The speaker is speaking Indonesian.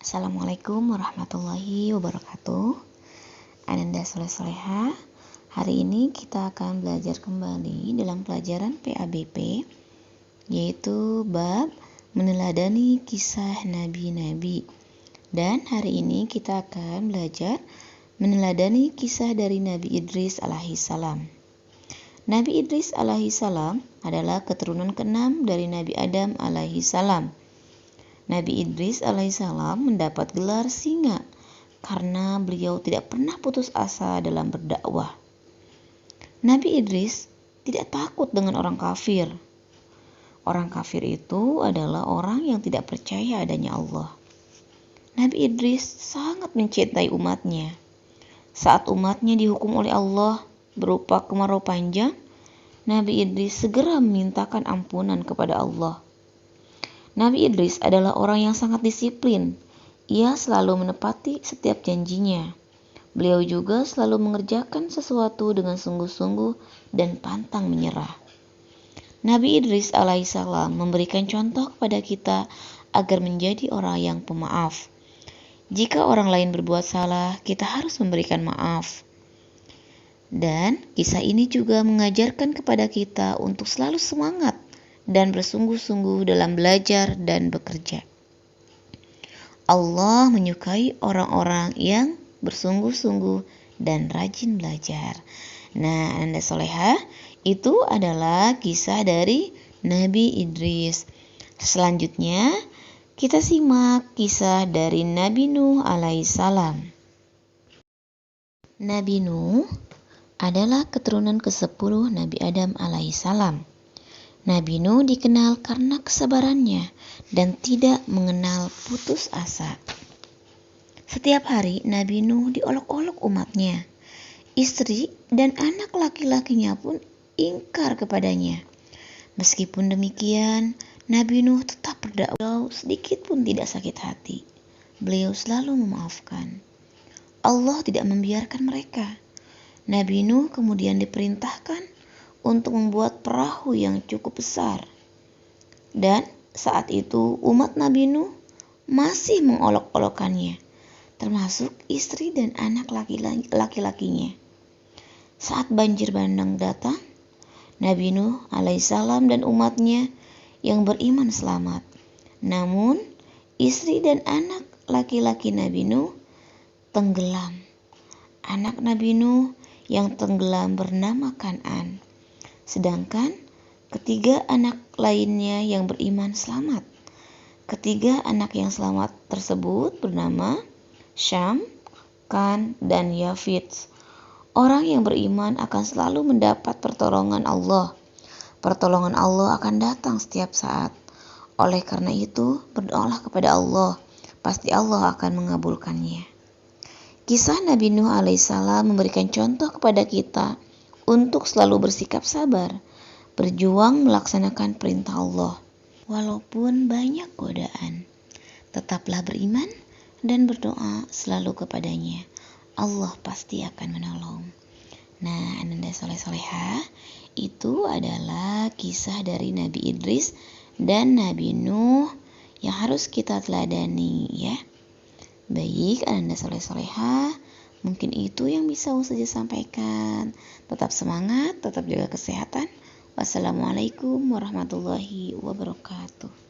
Assalamualaikum warahmatullahi wabarakatuh. Ananda Soleh Soleha. Hari ini kita akan belajar kembali dalam pelajaran PABP, yaitu bab meneladani kisah nabi-nabi. Dan hari ini kita akan belajar meneladani kisah dari Nabi Idris alaihissalam. Nabi Idris alaihissalam adalah keturunan ke-6 dari Nabi Adam alaihissalam. Nabi Idris alaihissalam mendapat gelar singa karena beliau tidak pernah putus asa dalam berdakwah. Nabi Idris tidak takut dengan orang kafir. Orang kafir itu adalah orang yang tidak percaya adanya Allah. Nabi Idris sangat mencintai umatnya. Saat umatnya dihukum oleh Allah berupa kemarau panjang, Nabi Idris segera memintakan ampunan kepada Allah. Nabi Idris adalah orang yang sangat disiplin. Ia selalu menepati setiap janjinya. Beliau juga selalu mengerjakan sesuatu dengan sungguh-sungguh dan pantang menyerah. Nabi Idris alaihissalam memberikan contoh kepada kita agar menjadi orang yang pemaaf. Jika orang lain berbuat salah, kita harus memberikan maaf. Dan kisah ini juga mengajarkan kepada kita untuk selalu semangat dan bersungguh-sungguh dalam belajar dan bekerja. Allah menyukai orang-orang yang bersungguh-sungguh dan rajin belajar. Nah, Anda Soleha, itu adalah kisah dari Nabi Idris. Selanjutnya, kita simak kisah dari Nabi Nuh alaihissalam. Nabi Nuh adalah keturunan ke-10 Nabi Adam alaihissalam. Nabi Nuh dikenal karena kesabarannya dan tidak mengenal putus asa. Setiap hari Nabi Nuh diolok-olok umatnya. Istri dan anak laki-lakinya pun ingkar kepadanya. Meskipun demikian, Nabi Nuh tetap berdakwah, sedikit pun tidak sakit hati. Beliau selalu memaafkan. Allah tidak membiarkan mereka. Nabi Nuh kemudian diperintahkan untuk membuat perahu yang cukup besar. Dan saat itu umat Nabi Nuh masih mengolok-olokannya, termasuk istri dan anak laki-lakinya. Saat banjir bandang datang, Nabi Nuh alaihissalam dan umatnya yang beriman selamat. Namun istri dan anak laki-laki Nabi Nuh tenggelam. Anak Nabi Nuh yang tenggelam bernama Kan'an. Sedangkan ketiga anak lainnya yang beriman selamat. Ketiga anak yang selamat tersebut bernama Syam, Kan, dan Yafit. Orang yang beriman akan selalu mendapat pertolongan Allah. Pertolongan Allah akan datang setiap saat. Oleh karena itu, berdoalah kepada Allah. Pasti Allah akan mengabulkannya. Kisah Nabi Nuh alaihissalam memberikan contoh kepada kita untuk selalu bersikap sabar, berjuang melaksanakan perintah Allah. Walaupun banyak godaan, tetaplah beriman dan berdoa selalu kepadanya. Allah pasti akan menolong. Nah, Ananda Soleh Soleha, itu adalah kisah dari Nabi Idris dan Nabi Nuh yang harus kita teladani ya. Baik, Ananda Soleh Soleha, mungkin itu yang bisa Ustazah sampaikan. Tetap semangat, tetap jaga kesehatan. Wassalamualaikum warahmatullahi wabarakatuh.